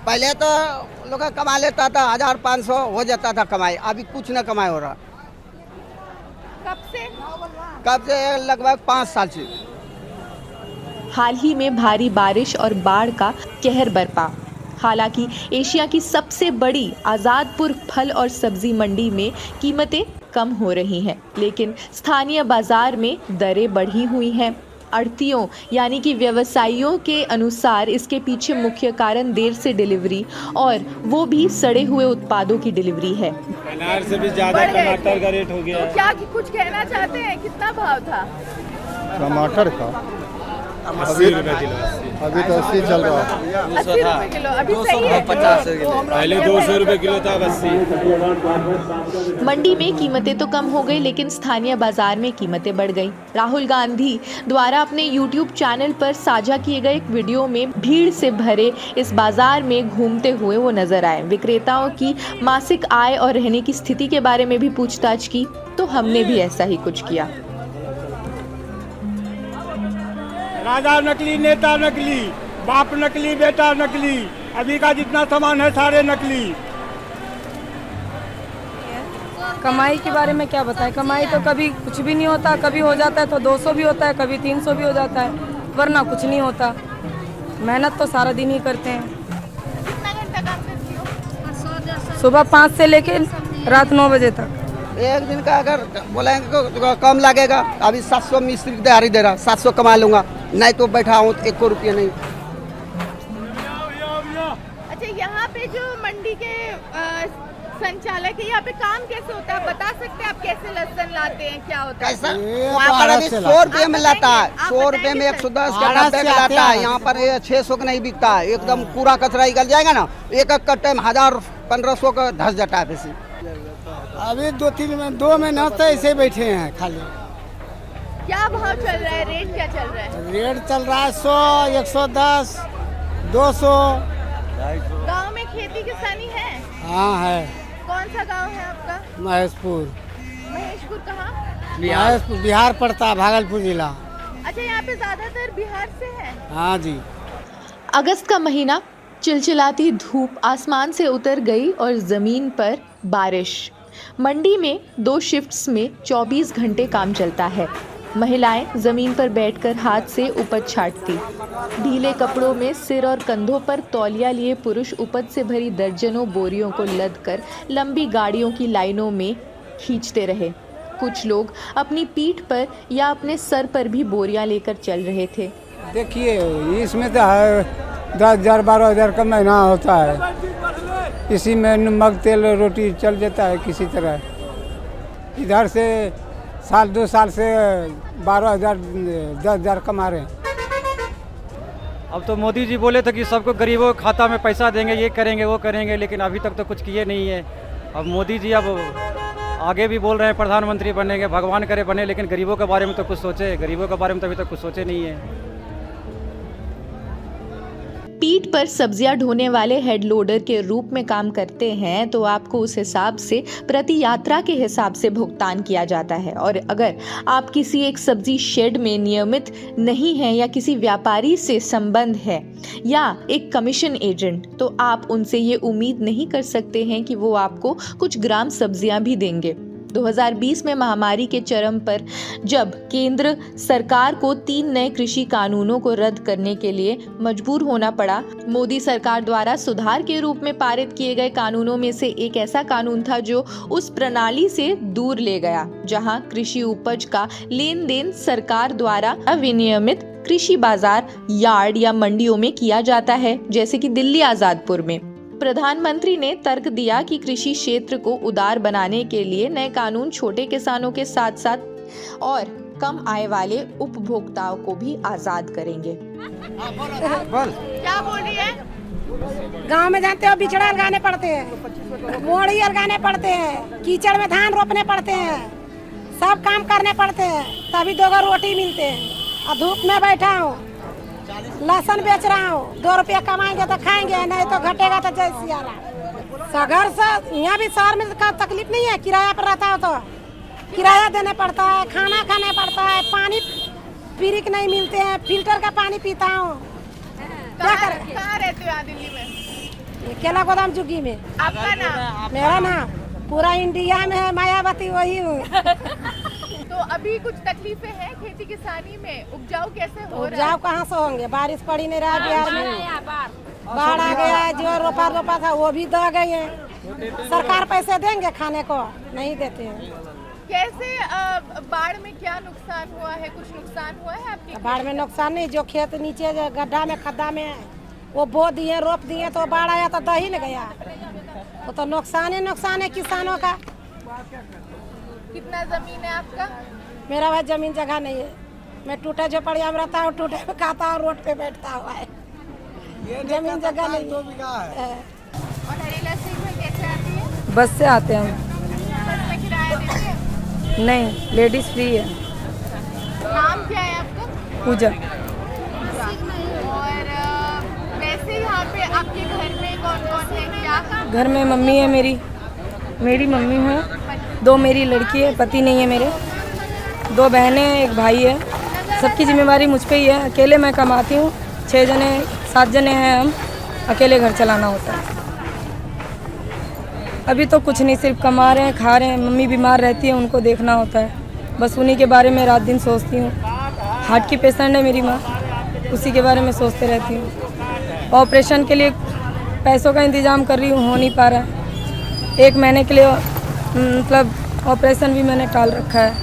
पहले तो लोग कमा लेता था 1500 हो जाता था कमाई, अभी कुछ न कमाई हो रहा। कब से लगभग 5 साल से। हाल ही में भारी बारिश और बाढ़ का कहर बरपा। हालांकि एशिया की सबसे बड़ी आज़ादपुर फल और सब्जी मंडी में कीमतें कम हो रही हैं, लेकिन स्थानीय बाजार में दरें बढ़ी हुई हैं। आढ़तियों यानी कि व्यवसायियों के अनुसार इसके पीछे मुख्य कारण देर से डिलीवरी और वो भी सड़े हुए उत्पादों की डिलीवरी है। अनार से भी ज्यादा टमाटर का रेट हो गया। तो क्या कुछ कहना चाहते हैं, कितना भाव था टमाटर का? 80 रुपए किलो। अभी तो 80 चल रहा है। 80 रुपए किलो अभी सही है। 50 पहले 200 रुपए किलो था, 80। मंडी में कीमतें तो कम हो गई, लेकिन स्थानीय बाजार में कीमतें बढ़ गई। राहुल गांधी द्वारा अपने YouTube चैनल पर साझा किए गए एक वीडियो में भीड़ से भरे इस बाजार में घूमते हुए वो नजर आए। विक्रेताओं की मासिक आय और रहने की स्थिति के बारे में भी पूछताछ की, तो हमने भी ऐसा ही कुछ किया। राजा नकली, नेता नकली, बाप नकली, बेटा नकली, अभी का जितना सामान है सारे नकली। कमाई के बारे में क्या बताएं? कमाई तो कभी कुछ भी नहीं होता, कभी हो जाता है तो 200 भी होता है, कभी 300 भी हो जाता है, वरना कुछ नहीं होता। मेहनत तो सारा दिन ही करते हैं। कितना घंटा काम करती हो? सुबह 5 से लेके रात 9 बजे तक। एक दिन का अगर बोलेंगे तो कम लगेगा। अभी 700 मिस्त्री की दिहाड़ी दे रहा, 700 कमा लूँगा, नहीं तो बैठा हूँ 1 रुपया नहीं। अच्छा, यहाँ पे जो मंडी के संचालक है, यहाँ पे काम कैसे होता है, बता सकते हैं आप? कैसे लहसुन लाते हैं, क्या होता है? कैसा वहाँ पर अभी 100 रुपये में लाता है, 100 रुपये में 110 का डब्बे का लाता है। यहाँ पर ये 600 का नहीं बिकता है। एकदम पूरा कचरा निकल जाएगा ना, एक कट्टे में 1000-1500 का धस जाता है वैसे। अभी 2 महीना से ऐसे बैठे हैं खाली। क्या भाव चल रहा है, रेट क्या चल रहा है? रेट चल रहा है 100, 110, 200। गांव में खेती किसानी है? हाँ है। कौन सा गांव है आपका? महेशपुर। महेशपुर कहाँ? महेशपुर बिहार पड़ता है, भागलपुर जिला। अच्छा, यहाँ पे ज्यादातर बिहार से है? हाँ जी। अगस्त का महीना, चिलचिलाती धूप आसमान से उतर गई और ज़मीन पर बारिश। मंडी में 2 शिफ्ट्स में 24 घंटे काम चलता है। महिलाएं ज़मीन पर बैठकर हाथ से उपज छांटती। ढीले कपड़ों में सिर और कंधों पर तौलिया लिए पुरुष उपज से भरी दर्जनों बोरियों को लदकर लंबी गाड़ियों की लाइनों में खींचते रहे। कुछ लोग अपनी पीठ पर या अपने सर पर भी बोरियां लेकर चल रहे थे। देखिए इसमें तो 10,000 12,000 का महीना होता है। इसी में नमक तेल रोटी चल जाता है किसी तरह। इधर से 2 साल से 12,000 10,000 कमा रहे हैं। अब तो मोदी जी बोले थे कि सबको गरीबों के खाता में पैसा देंगे, ये करेंगे वो करेंगे, लेकिन अभी तक तो कुछ किए नहीं है। अब मोदी जी अब आगे भी बोल रहे हैं प्रधानमंत्री बनेंगे, भगवान करे बने, लेकिन गरीबों के बारे में तो कुछ सोचे। गरीबों के बारे में तो अभी तक कुछ सोचे नहीं है। पीठ पर सब्जियां ढोने वाले हेड लोडर के रूप में काम करते हैं, तो आपको उस हिसाब से प्रति यात्रा के हिसाब से भुगतान किया जाता है। और अगर आप किसी एक सब्जी शेड में नियमित नहीं हैं या किसी व्यापारी से संबंध है या एक कमीशन एजेंट, तो आप उनसे ये उम्मीद नहीं कर सकते हैं कि वो आपको कुछ ग्राम सब्जियां भी देंगे। 2020 में महामारी के चरम पर जब केंद्र सरकार को 3 नए कृषि कानूनों को रद्द करने के लिए मजबूर होना पड़ा, मोदी सरकार द्वारा सुधार के रूप में पारित किए गए कानूनों में से एक ऐसा कानून था जो उस प्रणाली से दूर ले गया जहां कृषि उपज का लेन देन सरकार द्वारा विनियमित कृषि बाजार, यार्ड या मंडियों में किया जाता है, जैसे कि दिल्ली आजादपुर में। प्रधानमंत्री ने तर्क दिया कि कृषि क्षेत्र को उदार बनाने के लिए नए कानून छोटे किसानों के साथ साथ और कम आय वाले उपभोक्ताओं को भी आजाद करेंगे। क्या बोल रही है? गांव में जानते हो बिचड़ा लगाने पड़ते हैं, मोड़ी लगाने पड़ते हैं, कीचड़ में धान रोपने पड़ते हैं, सब काम करने पड़ते हैं, तभी 2 रोटी मिलते हैं। और धूप में बैठा हूँ, लहसुन बेच रहा हूँ, 2 रुपया कमाएंगे तो खाएंगे, नहीं तो घटेगा तो जैसे आ रहा। सगर से यहाँ भी शहर में का तकलीफ नहीं है, किराया पर रहता हो तो किराया देने पड़ता है, खाना खाने पड़ता है, पानी फ्री के नहीं मिलते हैं, फिल्टर का पानी पीता हूँ। क्या करें? कहाँ रहते हो यहाँ दिल्ली में? केला गोदाम जुग्गी में। आपका नाम? मेरा नाम पूरा इंडिया में है, मायावती वही हूँ। तो अभी कुछ तकलीफें हैं खेती किसानी में, उपजाऊ कैसे हो रहा उपजाऊ है? कहाँ से होंगे, बारिश पड़ी नहीं रहा बिहार में, बाढ़ आ गया है, जो रोपा था वो भी दह गए हैं। सरकार पैसे देंगे खाने को, नहीं देते हैं। कैसे बाढ़ में क्या नुकसान हुआ है, कुछ नुकसान हुआ है आपके? बाढ़ में नुकसान नहीं, जो खेत नीचे जो गड्ढा में खड्डा में है वो बो दिए, रोप दिए, तो बाढ़ आया तो दह ही न गया। वो तो नुकसान है किसानों का। कितना जमीन है आपका? मेरा भाई जमीन जगह नहीं है, मैं टूटे झोपड़िया में रहता हूँ, टूटे में खाता हूँ, रोड पे बैठता हुआ है, जमीन जगह नहीं है। और हरीला सिंह में कैसे आती है? बस से आते हैं हम। बस में किराया देते हैं? नहीं, लेडीज फ्री है। नाम क्या है आपका? पूजा। और वैसे यहाँ पे आपके घर में कौन कौन है, क्या? घर में मम्मी है, मेरी मम्मी है, 2 मेरी लड़की है, पति नहीं है मेरे, 2 बहनें हैं, 1 भाई है। सबकी जिम्मेवारी मुझ पे ही है। अकेले मैं कमाती हूँ, 7 जने हैं हम, अकेले घर चलाना होता है। अभी तो कुछ नहीं, सिर्फ कमा रहे हैं, खा रहे हैं। मम्मी बीमार रहती है, उनको देखना होता है, बस उन्हीं के बारे में रात दिन सोचती हूँ। हार्ट की पेशेंट है मेरी माँ, उसी के बारे में सोचते रहती हूँ। ऑपरेशन के लिए पैसों का इंतज़ाम कर रही हूँ, हो नहीं पा रहा है। 1 महीने के लिए मतलब ऑपरेशन भी मैंने टाल रखा है।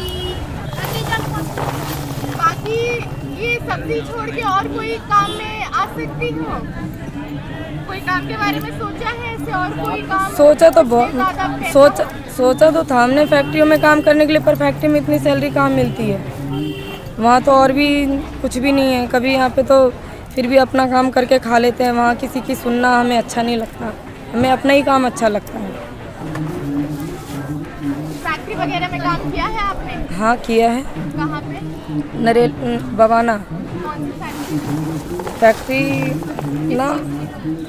बाकी ये सब्जी छोड़ के और कोई काम में आ सकती हो? कोई काम के बारे में सोचा है ऐसे, और कोई काम? सोचा तो था हमने फैक्ट्रियों में काम करने के लिए, पर फैक्ट्री में इतनी सैलरी कहाँ मिलती है। वहाँ तो और भी कुछ भी नहीं है। कभी यहाँ पे तो फिर भी अपना काम करके खा लेते हैं, वहाँ किसी की सुनना हमें अच्छा नहीं लगता, हमें अपना ही काम अच्छा लगता है। फैक्ट्री वगैरह में काम किया है आपने? हाँ किया है। कहाँ पे? बवाना कौन सी फैक्ट्री ना,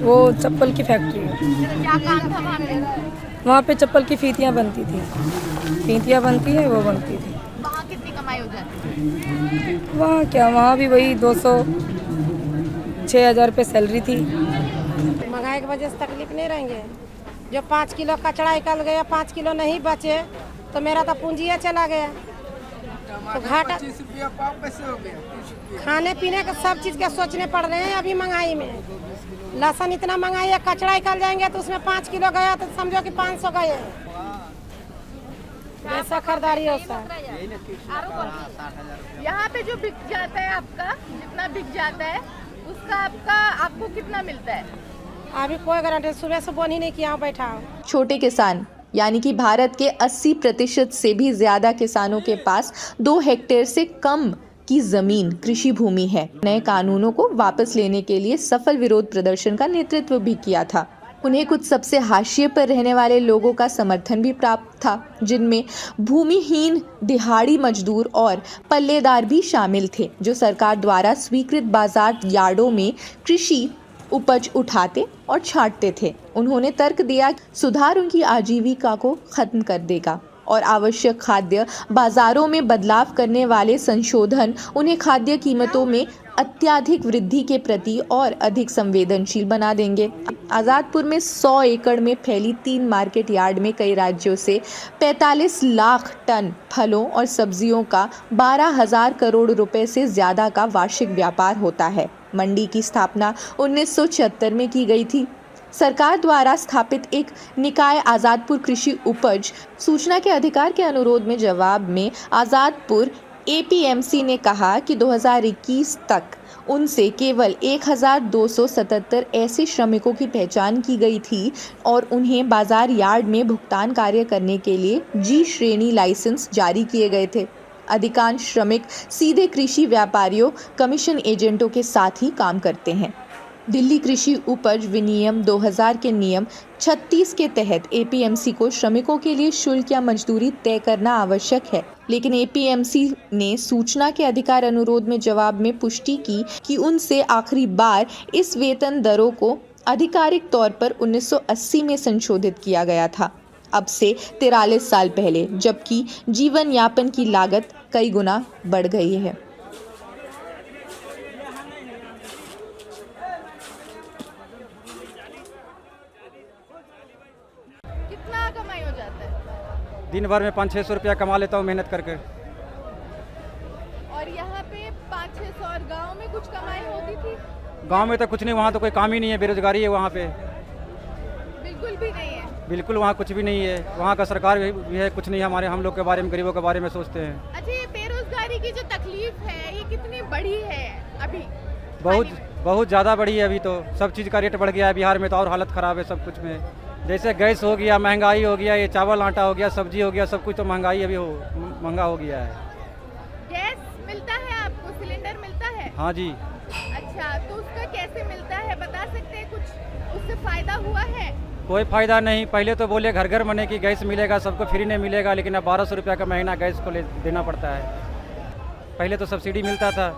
वो चप्पल की फैक्ट्री है। क्या काम था वहाँ पे? वहाँ पे चप्पल की फीतियाँ बनती थी, फीतियाँ बनती है, वो बनती थी। वहाँ कितनी कमाई हो जाती है? वहाँ भी वही 200-6,000 रुपये सैलरी थी। महंगाई की वजह से तकलीफ नहीं रहेंगे। जो 5 किलो कचड़ा निकल गया, 5 किलो नहीं बचे तो मेरा तो पूंजी चला गया, तो घाटा। 25 रुपया पाव कैसे हो गया? खाने पीने का सब चीज़ के सोचने पड़ रहे हैं अभी महंगाई में। लहसुन इतना महंगाई है, कचड़ा निकल जाएंगे तो उसमें 5 किलो गया तो समझो कि 500 गए। ऐसा खरीदारी होता है। यहाँ पे जो बिक जाता है आपका, जितना बिक जाता है उसका आपको कितना मिलता है? अभी कोई गारंटी, सुबह से बोन ही नहीं किया, बैठा हूँ। छोटे किसान यानी कि भारत के 80% से भी ज्यादा किसानों के पास 2 हेक्टेयर से कम की जमीन कृषि भूमि है। नए कानूनों को वापस लेने के लिए सफल विरोध प्रदर्शन का नेतृत्व भी किया था। उन्हें कुछ सबसे हाशिए पर रहने वाले लोगों का समर्थन भी प्राप्त था, जिनमें भूमिहीन, दिहाड़ी मजदूर और पल्लेदार भी शामिल थे, जो सरकार द्वारा स्वीकृत बाजार यार्डों में कृषि उपज उठाते और छांटते थे। उन्होंने तर्क दिया सुधार उनकी आजीविका को खत्म कर देगा और आवश्यक खाद्य बाजारों में बदलाव करने वाले संशोधन उन्हें खाद्य कीमतों में अत्यधिक वृद्धि के प्रति और अधिक संवेदनशील बना देंगे। आज़ादपुर में 100 एकड़ में फैली 3 मार्केट यार्ड में कई राज्यों से 45 लाख टन फलों और सब्जियों का 12,000 करोड़ रुपए से ज़्यादा का वार्षिक व्यापार होता है। मंडी की स्थापना 1976 में की गई थी। सरकार द्वारा स्थापित एक निकाय आज़ादपुर कृषि उपज सूचना के अधिकार के अनुरोध में जवाब में आज़ादपुर APMC ने कहा कि 2021 तक उनसे केवल 1,277 ऐसे श्रमिकों की पहचान की गई थी और उन्हें बाजार यार्ड में भुगतान कार्य करने के लिए G श्रेणी लाइसेंस जारी किए गए थे। अधिकांश श्रमिक सीधे कृषि व्यापारियों, कमीशन एजेंटों के साथ ही काम करते हैं। दिल्ली कृषि उपज विनियम 2000 के नियम 36 के तहत APMC को श्रमिकों के लिए शुल्क या मजदूरी तय करना आवश्यक है, लेकिन APMC ने सूचना के अधिकार अनुरोध में जवाब में पुष्टि की कि उनसे आखिरी बार इस वेतन दरों को आधिकारिक तौर पर 1980 में संशोधित किया गया था, अब से 43 साल पहले, जबकि जीवन यापन की लागत कई गुना बढ़ गई है। कितना कमाई हो जाता है? दिन भर में 500-600 रुपया कमा लेता हूँ मेहनत करके। और यहाँ पे 500-600 और गांव में कुछ कमाई होती थी? गांव में तो कुछ नहीं, वहाँ तो कोई काम ही नहीं है, बेरोजगारी है वहाँ पे, बिल्कुल भी नहीं है। बिल्कुल वहाँ कुछ भी नहीं है। वहाँ का सरकार भी है, कुछ नहीं है। हमारे हम लोग के बारे में, गरीबों के बारे में सोचते हैं। अच्छा, ये बेरोजगारी की जो तकलीफ है ये कितनी बड़ी है अभी? बहुत ज़्यादा बढ़ी है अभी तो। सब चीज़ का रेट बढ़ गया है बिहार में, तो और हालत ख़राब है सब कुछ में। जैसे गैस हो गया, महंगाई हो गया, ये चावल आटा हो गया, सब्जी हो गया, सब कुछ तो महंगाई अभी महंगा हो गया है। गैस मिलता है आपको? सिलेंडर मिलता है? हाँ जी। अच्छा, तो उसका कैसे मिलता है, बता सकते हैं? कुछ उससे फायदा हुआ है? कोई फ़ायदा नहीं। पहले तो बोले घर घर बने कि गैस मिलेगा, सबको फ्री में मिलेगा, लेकिन अब 1200 रुपया का महीना गैस को देना पड़ता है। पहले तो सब्सिडी मिलता था।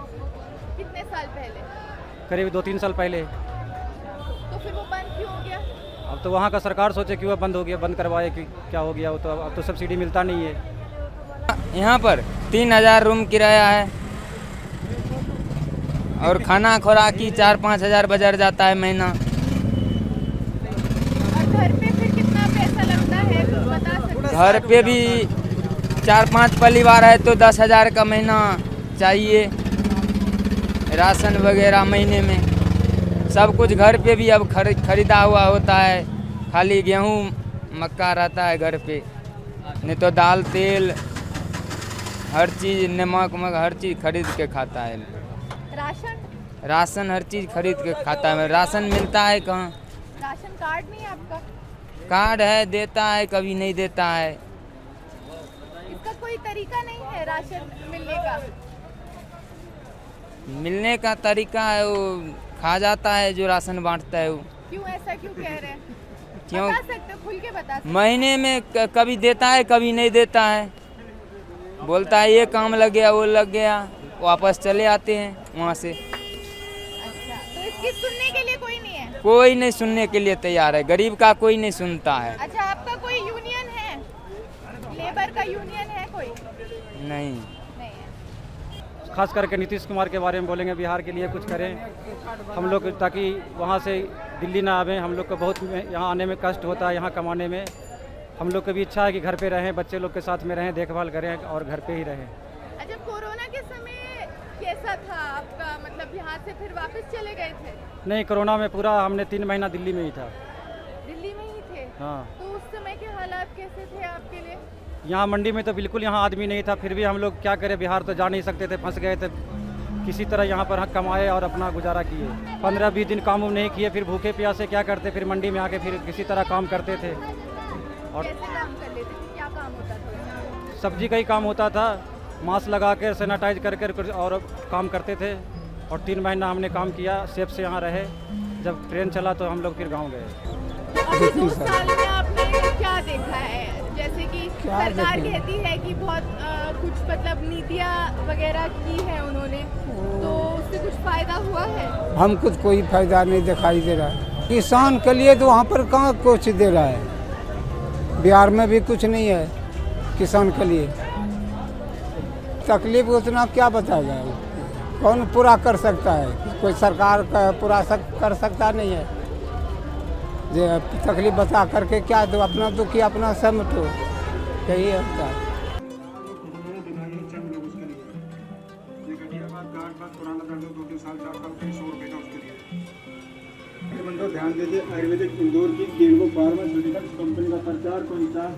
कितने साल पहले? करीब 2-3 साल पहले। तो फिर वो बंद क्यों हो गया? अब तो वहाँ का सरकार सोचे क्यों बंद हो गया, बंद करवाए कि क्या हो गया। वो तो अब तो सब्सिडी मिलता नहीं है। यहाँ पर 3000 रूम किराया है और खाना खुराकी 4-5 हज़ार बजट जाता है महीना। और घर पे फिर कितना पैसा लगता है, कुछ बता सकते हैं? घर पे भी 4-5 परिवार है तो 10,000 का महीना चाहिए। राशन वगैरह महीने में सब कुछ घर पे भी अब खरीदा हुआ होता है। खाली गेहूँ मक्का रहता है घर पे, नहीं तो दाल तेल हर चीज़, नमक हर चीज़ खरीद के खाता है। राशन हर चीज़ खरीद के खाता है। राशन मिलता है कहाँ? राशन कार्ड नहीं है आपका? कार्ड है, देता है, कभी नहीं देता है। इसका कोई तरीका नहीं है राशन मिलने का? मिलने का तरीका है, वो खा जाता है जो राशन बांटता है वो। क्यों ऐसा क्यों कह रहे हैं? क्यों? बता सकते हो, खुल के बता सकते? महीने में कभी देता है, कभी नहीं देता है। बोलता है ये काम लग गया, वो लग गया, वापस चले आते हैं वहाँ से। अच्छा, तो इसकी सुनने के लिए कोई नहीं है? कोई नहीं सुनने के लिए तैयार है, गरीब का कोई नहीं सुनता है। अच्छा, आपका कोई यूनियन है, लेबर का यूनियन है कोई? नहीं। नहीं है। खास करके नीतीश कुमार के बारे में बोलेंगे, बिहार के लिए कुछ करें हम लोग, ताकि वहाँ से दिल्ली ना आवे। हम लोग को बहुत यहाँ आने में कष्ट होता है, यहाँ कमाने में। हम लोग को भी इच्छा है कि घर पे रहें, बच्चे लोग के साथ में रहें, देखभाल करें और घर पे ही रहें। अच्छा, कोरोना के समय कैसा था आपका, मतलब यहाँ से फिर वापस चले गए थे? नहीं, कोरोना में पूरा हमने 3 महीना दिल्ली में ही था। दिल्ली में ही थे? हाँ। तो उस समय के हालात कैसे थे आपके लिए? यहाँ मंडी में तो बिल्कुल यहाँ आदमी नहीं था, फिर भी हम लोग क्या करें, बिहार तो जा नहीं सकते थे, फंस गए थे। किसी तरह यहाँ पर कमाए और अपना गुजारा किए। 15-20 दिन काम नहीं किए, फिर भूखे प्यासे क्या करते, फिर मंडी में आके फिर किसी तरह काम करते थे। और कैसे काम कर लेते थे, क्या काम होता था? सब्जी का ही काम होता था, मास्क लगा कर सैनिटाइज करके और काम करते थे। और 3 महीना हमने काम किया, सेफ से यहाँ रहे। जब ट्रेन चला तो हम लोग फिर गाँव गए। अभी 2 साल में आपने क्या देखा है? जैसे कि सरकार कहती है कि बहुत कुछ मतलब नीतियाँ वगैरह की है उन्होंने, तो उससे कुछ फायदा हुआ है? हमको कोई फायदा नहीं दिखाई दे रहा है। किसान के लिए तो वहाँ पर कहाँ कुछ दे रहा है, बिहार में भी कुछ नहीं है किसान के लिए। तकलीफ उतना क्या बताएगा, कौन पूरा कर सकता है? कोई सरकार का पूरा कर सकता नहीं है। जो तकलीफ बता करके क्या दो, अपना दुख ही अपना समझो, यही होता है। ध्यान दीजिए, आयुर्वेदिक इंदौर की गेंगो फार्मास्यूटिकल्स कंपनी का प्रचार 49